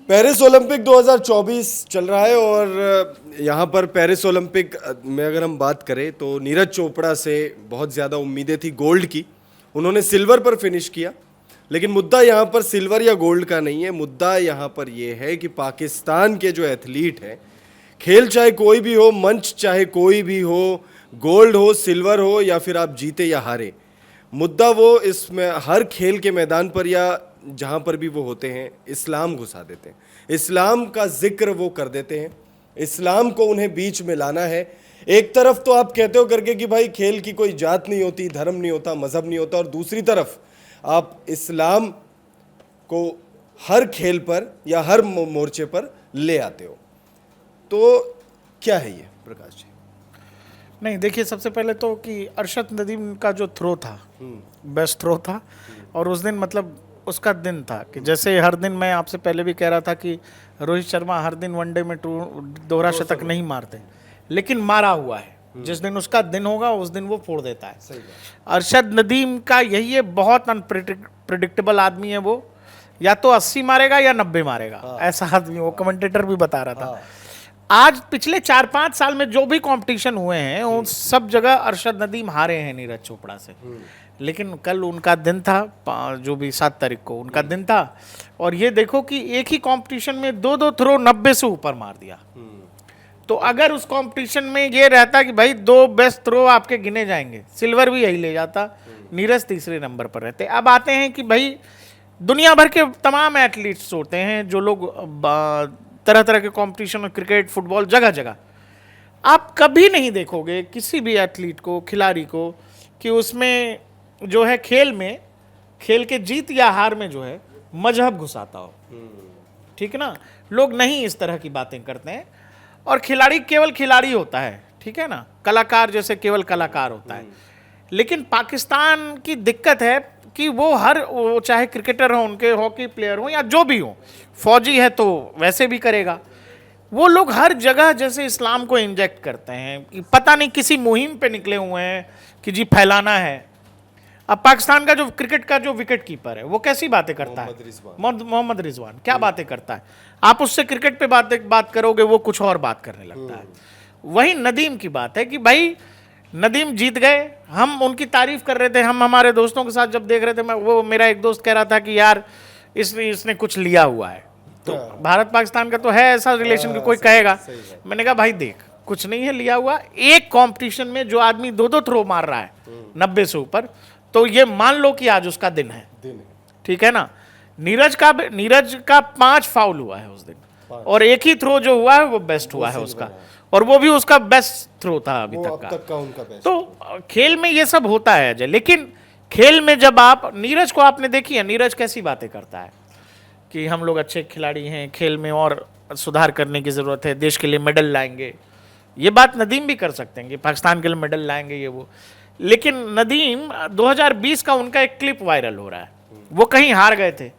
Paris Olympic 2024 चल रहा है और यहाँ पर पेरिस ओलंपिक में अगर हम बात करें तो नीरज चोपड़ा से बहुत ज़्यादा उम्मीदें थी गोल्ड की। उन्होंने सिल्वर पर फिनिश किया, लेकिन मुद्दा यहाँ पर सिल्वर या गोल्ड का नहीं है। मुद्दा यहाँ पर यह है कि पाकिस्तान के जो एथलीट हैं, खेल चाहे कोई भी हो, मंच चाहे कोई भी हो, गोल्ड हो, सिल्वर हो या फिर आप जीते या हारे, मुद्दा वो इसमें हर खेल के मैदान पर या जहाँ पर भी वो होते हैं इस्लाम घुसा देते हैं। इस्लाम का जिक्र वो कर देते हैं, इस्लाम को उन्हें बीच में लाना है। एक तरफ तो आप कहते हो करके कि भाई खेल की कोई जात नहीं होती, धर्म नहीं होता, मजहब नहीं होता, और दूसरी तरफ आप इस्लाम को हर खेल पर या हर मोर्चे पर ले आते हो। तो क्या है ये प्रकाश जी? नहीं, देखिए, सबसे पहले तो कि अरशद नदीम का जो थ्रो था बेस्ट थ्रो था। और उस दिन मतलब उसका दिन था कि जैसे हर दिन मैं आपसे पहले भी कह रहा था कि रोहित शर्मा हर दिन वनडे में दोहरा शतक नहीं मारते, लेकिन मारा हुआ है। जिस दिन उसका दिन होगा उस दिन वो फोड़ देता है। अरशद नदीम का यही है, बहुत अनप्रिडिक्टेबल आदमी है वो। या तो 80 मारेगा या 90 मारेगा, ऐसा आदमी। वो कमेंटेटर भी बता रहा था। आज पिछले 4-5 साल में जो भी कंपटीशन हुए हैं उन सब जगह अरशद नदीम हारे हैं नीरज चोपड़ा से। लेकिन कल उनका दिन था, जो भी 7 तारीख को उनका दिन था। और ये देखो कि एक ही कंपटीशन में 2-2 थ्रो 90 से ऊपर मार दिया। तो अगर उस कंपटीशन में ये रहता कि भाई 2 बेस्ट थ्रो आपके गिने जाएंगे, सिल्वर भी यही ले जाता, नीरज तीसरे नंबर पर रहते। अब आते हैं कि भाई दुनिया भर के तमाम एथलीट्स होते हैं जो लोग तरह तरह के कंपटीशन में, क्रिकेट, फुटबॉल, जगह जगह आप कभी नहीं देखोगे किसी भी एथलीट को, खिलाड़ी को, कि उसमें जो है खेल में, खेल के जीत या हार में जो है मजहब घुसाता हो। ठीक है ना, लोग नहीं इस तरह की बातें करते हैं। और खिलाड़ी केवल खिलाड़ी होता है, ठीक है ना, कलाकार जैसे केवल कलाकार होता है। लेकिन पाकिस्तान की दिक्कत है कि वो चाहे क्रिकेटर हो, उनके हॉकी प्लेयर हो या जो भी हो, फौजी है तो वैसे भी करेगा, वो लोग हर जगह जैसे इस्लाम को इंजेक्ट करते हैं कि पता नहीं किसी मुहिम पे निकले हुए हैं कि जी फैलाना है। अब पाकिस्तान का जो क्रिकेट का जो विकेट कीपर है वो कैसी बातें करता है, मोहम्मद रिजवान, क्या बातें करता है। आप उससे क्रिकेट पे बात करोगे वो कुछ और बात करने लगता है। वही नदीम की बात है कि भाई नदीम जीत गए, हम उनकी तारीफ कर रहे थे, हम हमारे दोस्तों के साथ जब देख रहे थे, वो मेरा एक दोस्त कह रहा था कि यार इसने कुछ लिया हुआ है। तो भारत पाकिस्तान का तो है ऐसा रिलेशन कि कोई कहेगा। मैंने कहा भाई देख, कुछ नहीं है लिया हुआ। एक कंपटीशन में जो आदमी 2-2 थ्रो मार रहा है 90 से ऊपर, तो ये मान लो कि आज उसका दिन है। ठीक है ना। नीरज का 5 फाउल हुआ है उस दिन, और एक ही थ्रो जो हुआ है वो बेस्ट हुआ है उसका, और वो भी उसका बेस्ट थ्रो था अभी तक का उनका बेस्ट। तो खेल में ये सब होता है अजय। लेकिन खेल में जब आप नीरज को आपने देखी है, नीरज कैसी बातें करता है कि हम लोग अच्छे खिलाड़ी हैं, खेल में और सुधार करने की जरूरत है, देश के लिए मेडल लाएंगे। ये बात नदीम भी कर सकते हैं कि पाकिस्तान के लिए मेडल लाएंगे ये वो। लेकिन नदीम 2020 का उनका एक क्लिप वायरल हो रहा है, वो कहीं हार गए थे।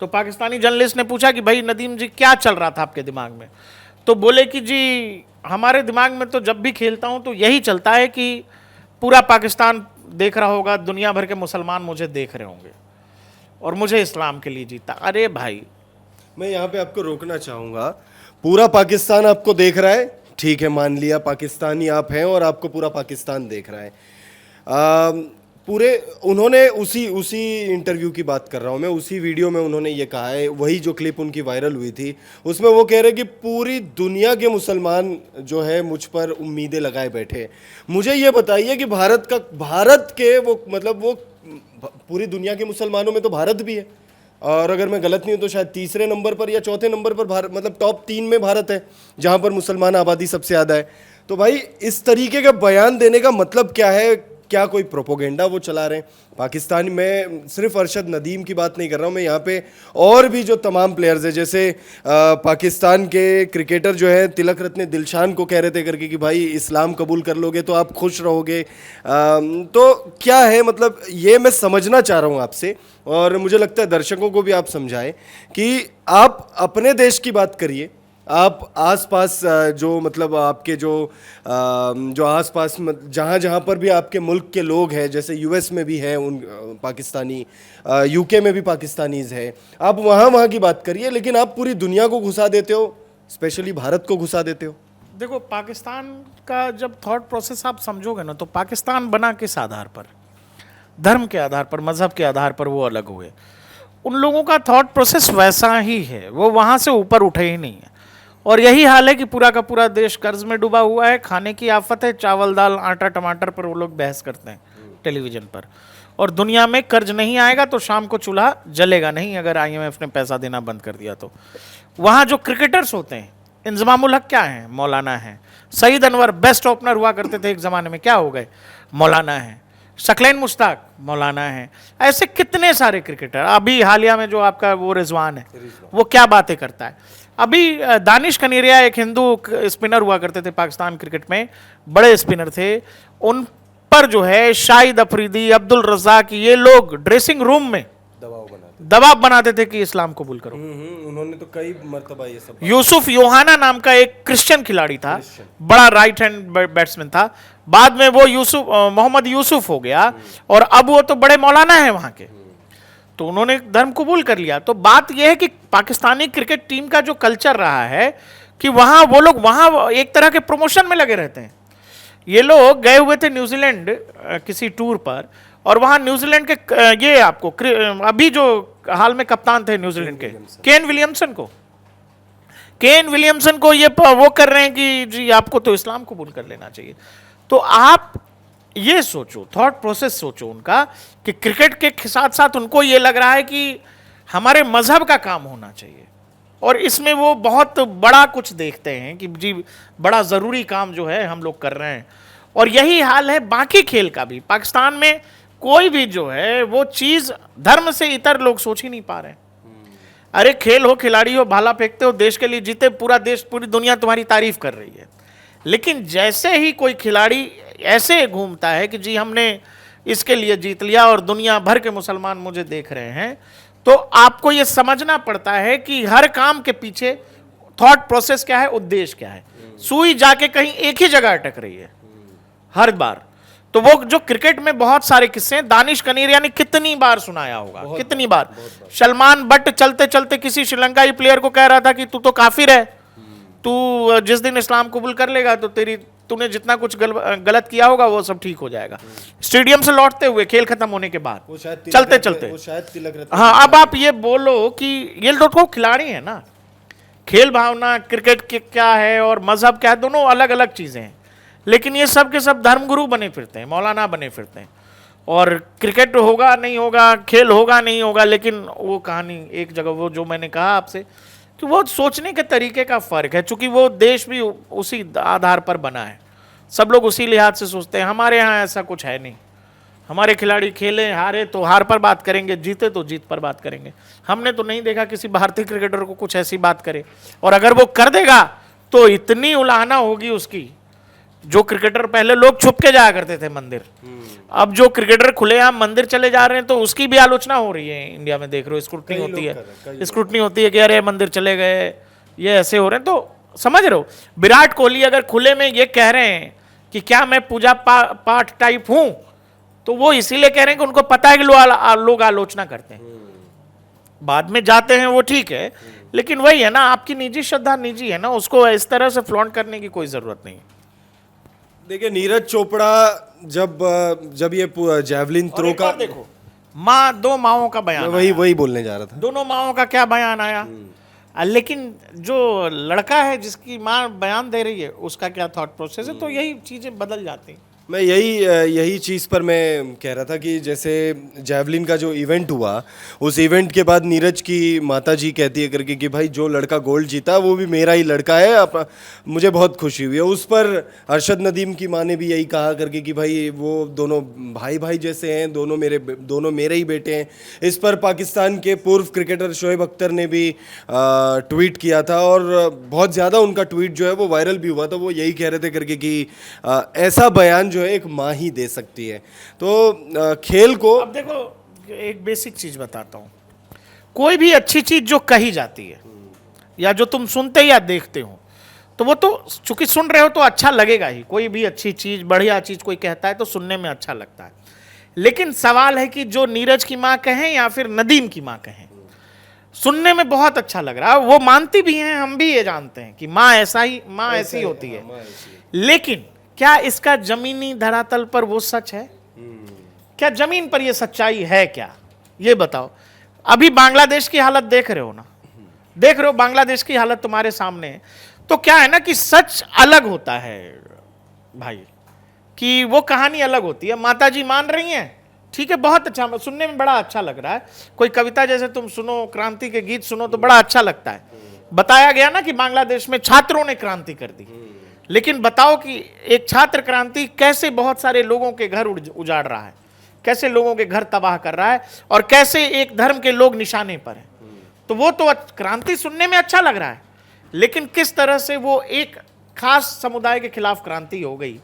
तो पाकिस्तानी जर्नलिस्ट ने पूछा कि भाई नदीम जी क्या चल रहा था आपके दिमाग में? तो बोले कि जी हमारे दिमाग में तो जब भी खेलता हूं तो यही चलता है कि पूरा पाकिस्तान देख रहा होगा, दुनिया भर के मुसलमान मुझे देख रहे होंगे और मुझे इस्लाम के लिए जीता। अरे भाई, मैं यहाँ पे आपको रोकना चाहूँगा। पूरा पाकिस्तान आपको देख रहा है, ठीक है, मान लिया पाकिस्तानी आप हैं और आपको पूरा पाकिस्तान देख रहा है। पूरे उन्होंने उसी इंटरव्यू की बात कर रहा हूँ मैं, उसी वीडियो में उन्होंने ये कहा है, वही जो क्लिप उनकी वायरल हुई थी उसमें वो कह रहे कि पूरी दुनिया के मुसलमान जो है मुझ पर उम्मीदें लगाए बैठे। मुझे ये बताइए कि भारत के वो मतलब वो पूरी दुनिया के मुसलमानों में तो भारत भी है, और अगर मैं गलत नहीं हूँ तो शायद तीसरे नंबर पर या चौथे नंबर पर भारत, मतलब टॉप 3 में भारत है जहाँ पर मुसलमान आबादी सबसे ज़्यादा है। तो भाई इस तरीके का बयान देने का मतलब क्या है? क्या कोई प्रोपोगेंडा वो चला रहे हैं पाकिस्तान में? सिर्फ अरशद नदीम की बात नहीं कर रहा हूँ मैं यहाँ पे, और भी जो तमाम प्लेयर्स हैं, जैसे पाकिस्तान के क्रिकेटर जो है तिलक रत्ने दिलशान को कह रहे थे करके कि भाई इस्लाम कबूल कर लोगे तो आप खुश रहोगे। तो क्या है, मतलब ये मैं समझना चाह रहा हूँ आपसे, और मुझे लगता है दर्शकों को भी आप समझाएं कि आप अपने देश की बात करिए, आप आसपास जो मतलब आपके जो आसपास जहाँ जहाँ पर भी आपके मुल्क के लोग हैं, जैसे यूएस में भी हैं उन पाकिस्तानी, यूके में भी पाकिस्तानीज हैं, आप वहाँ वहाँ की बात करिए, लेकिन आप पूरी दुनिया को घुसा देते हो, स्पेशली भारत को घुसा देते हो। देखो, पाकिस्तान का जब थॉट प्रोसेस आप समझोगे ना, तो पाकिस्तान बना किस आधार पर? धर्म के आधार पर, मजहब के आधार पर वो अलग हुए। उन लोगों का थॉट प्रोसेस वैसा ही है, वो वहाँ से ऊपर उठे ही नहीं है। और यही हाल है कि पूरा का पूरा देश कर्ज में डूबा हुआ है, खाने की आफत है, चावल दाल आटा टमाटर पर वो लोग बहस करते हैं टेलीविजन पर। और दुनिया में कर्ज नहीं आएगा तो शाम को चूल्हा जलेगा नहीं, अगर आईएमएफ ने पैसा देना बंद कर दिया तो। वहाँ जो क्रिकेटर्स होते हैं, इंजमामुल हक क्या है? मौलाना है। सईद अनवर बेस्ट ओपनर हुआ करते थे एक ज़माने में, क्या हो गए? मौलाना है। शकलैन मुश्ताक मौलाना है। ऐसे कितने सारे क्रिकेटर। अभी हालिया में जो आपका वो रिजवान है, वो क्या बातें करता है। अभी दानिश कनेरिया एक हिंदू स्पिनर हुआ करते थे पाकिस्तान क्रिकेट में, बड़े स्पिनर थे। उन पर जो है शाहिद अफरीदी, अब्दुल रज़ाक, ये लोग ड्रेसिंग रूम में दबाव बनाते थे कि इस्लाम कबूल करो। उन्होंने तो कई मर्तबा ये सब। यूसुफ योहाना नाम का एक क्रिश्चियन खिलाड़ी था, बड़ा राइट हैंड बैट्समैन था। बाद में वो मोहम्मद यूसुफ हो गया, और अब वो तो बड़े मौलाना है वहां के। तो उन्होंने धर्म कबूल कर लिया। तो बात यह है कि पाकिस्तानी क्रिकेट टीम का जो कल्चर रहा है कि वहां वो लोग वहां एक तरह के प्रमोशन में लगे रहते हैं। ये लोग गए हुए थे न्यूजीलैंड किसी टूर पर, और वहां न्यूजीलैंड के ये आपको अभी जो हाल में कप्तान थे न्यूजीलैंड के, केन विलियमसन को ये वो कर रहे हैं कि जी आपको तो इस्लाम कबूल कर लेना चाहिए। तो आप ये सोचो, थॉट प्रोसेस सोचो उनका, कि क्रिकेट के साथ साथ उनको ये लग रहा है कि हमारे मजहब का काम होना चाहिए, और इसमें वो बहुत बड़ा कुछ देखते हैं कि जी बड़ा ज़रूरी काम जो है हम लोग कर रहे हैं। और यही हाल है बाकी खेल का भी। पाकिस्तान में कोई भी जो है वो चीज़ धर्म से इतर लोग सोच ही नहीं पा रहे हैं। अरे खेल हो, खिलाड़ी हो, भाला फेंकते हो, देश के लिए जीते, पूरा देश पूरी दुनिया तुम्हारी तारीफ कर रही है। लेकिन जैसे ही कोई खिलाड़ी ऐसे घूमता है कि जी हमने इसके लिए जीत लिया और दुनिया भर के मुसलमान मुझे देख रहे हैं, तो आपको ये समझना पड़ता है कि हर काम के पीछे थॉट प्रोसेस क्या है, उद्देश्य क्या है। सुई जाके कहीं एक ही जगह अटक रही है हर बार। तो वो जो क्रिकेट में बहुत सारे किस्से हैं, दानिश कनेरिया ने कितनी बार सुनाया होगा, कितनी बार। सलमान बट चलते चलते किसी श्रीलंकाई प्लेयर को कह रहा था कि तू तो काफिर है, तू जिस दिन इस्लाम कबूल कर लेगा तो तूने जितना कुछ गलत किया होगा वो सब ठीक हो जाएगा। स्टेडियम से लौटते हुए, खेल खत्म होने के बाद, चलते चलते। हाँ, अब आप ये बोलो कि ये लोग तो खिलाड़ी है ना, खेल भावना क्रिकेट के क्या है और मजहब क्या है, दोनों अलग अलग चीजें हैं। लेकिन ये सब के सब धर्मगुरु बने फिरते हैं, मौलाना बने फिरते हैं। और क्रिकेट होगा नहीं होगा, खेल होगा नहीं होगा, लेकिन वो कहानी एक जगह, वो जो मैंने कहा आपसे कि वो सोचने के तरीके का फर्क है। चूंकि वो देश भी उसी आधार पर बना है, सब लोग उसी लिहाज से सोचते हैं। हमारे यहाँ ऐसा कुछ है नहीं। हमारे खिलाड़ी खेले हारे तो हार पर बात करेंगे, जीते तो जीत पर बात करेंगे। हमने तो नहीं देखा किसी भारतीय क्रिकेटर को कुछ ऐसी बात करे, और अगर वो कर देगा तो इतनी उलाहना होगी उसकी। जो क्रिकेटर पहले लोग छुप के जाया करते थे मंदिर, अब जो क्रिकेटर खुलेआम मंदिर चले जा रहे हैं, तो उसकी भी आलोचना हो रही है। इंडिया में देख रहे हो, स्क्रूटनी होती है कि अरे मंदिर चले गए, ये ऐसे हो रहे हैं। तो समझ रहे हो, विराट कोहली अगर खुले में ये कह रहे हैं कि क्या मैं पूजा पाठ टाइप हूं, तो वो इसीलिए कह रहे हैं कि उनको पता है कि लोग आलोचना करते हैं। बाद में जाते हैं वो ठीक है, लेकिन वही है ना, आपकी निजी श्रद्धा निजी है ना, उसको इस तरह से फ्लॉन्ट करने की कोई जरूरत नहीं। देखिए, नीरज चोपड़ा जब ये जैवलिन थ्रो का, देखो दो माओं का बयान, वही बोलने जा रहा था। दोनों माओं का क्या बयान आया, लेकिन जो लड़का है जिसकी माँ बयान दे रही है उसका क्या थॉट प्रोसेस है, तो यही चीजें बदल जाती हैं। मैं यही चीज़ पर मैं कह रहा था कि जैसे जैवलिन का जो इवेंट हुआ, उस इवेंट के बाद नीरज की माता जी कहती है करके कि भाई जो लड़का गोल्ड जीता वो भी मेरा ही लड़का है, मुझे बहुत खुशी हुई है। उस पर अरशद नदीम की माँ ने भी यही कहा करके कि भाई वो दोनों भाई जैसे हैं, दोनों मेरे ही बेटे हैं। इस पर पाकिस्तान के पूर्व क्रिकेटर शोएब अख्तर ने भी ट्वीट किया था, और बहुत ज़्यादा उनका ट्वीट जो है वो वायरल भी हुआ था। वो यही कह रहे थे करके कि ऐसा बयान जो है एक माँ ही दे सकती है। तो खेल को, अब देखो एक बेसिक चीज बताता हूं, कोई भी अच्छी चीज जो कही जाती है, या जो तुम सुनते या देखते हो, तो वो तो चूंकि सुन रहे हो तो अच्छा लगेगा ही। कोई भी अच्छी चीज, बढ़िया चीज कोई कहता है तो सुनने में अच्छा लगता है। लेकिन सवाल है कि जो नीरज की माँ कहें या फिर नदीम की माँ कहें, सुनने में बहुत अच्छा लग रहा है, वो मानती भी हैं, हम भी ये जानते हैं कि माँ ऐसी होती है। लेकिन क्या इसका जमीनी धरातल पर वो सच है? क्या जमीन पर ये सच्चाई है क्या? ये बताओ। अभी बांग्लादेश की हालत देख रहे हो ना, देख रहे हो बांग्लादेश की हालत तुम्हारे सामने है। तो क्या है ना कि सच अलग होता है भाई, कि वो कहानी अलग होती है। माता जी मान रही हैं, ठीक है, बहुत अच्छा, सुनने में बड़ा अच्छा लग रहा है। कोई कविता जैसे तुम सुनो, क्रांति के गीत सुनो तो बड़ा अच्छा लगता है। बताया गया ना कि बांग्लादेश में छात्रों ने क्रांति कर दी। लेकिन बताओ कि एक छात्र क्रांति कैसे बहुत सारे लोगों के घर उजाड़ रहा है, कैसे लोगों के घर तबाह कर रहा है, और कैसे एक धर्म के लोग निशाने पर हैं। तो वो तो क्रांति सुनने में अच्छा लग रहा है, लेकिन किस तरह से वो एक खास समुदाय के खिलाफ क्रांति हो गई,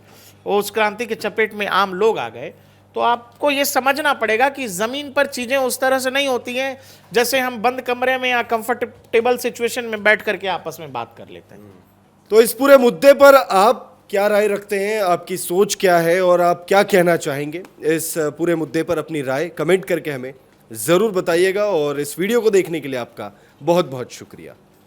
उस क्रांति के चपेट में आम लोग आ गए। तो आपको ये समझना पड़ेगा कि जमीन पर चीजें उस तरह से नहीं होती हैं जैसे हम बंद कमरे में या कंफर्टेबल सिचुएशन में बैठ करके आपस में बात कर लेते हैं। तो इस पूरे मुद्दे पर आप क्या राय रखते हैं, आपकी सोच क्या है और आप क्या कहना चाहेंगे? इस पूरे मुद्दे पर अपनी राय कमेंट करके हमें ज़रूर बताइएगा, और इस वीडियो को देखने के लिए आपका बहुत बहुत शुक्रिया।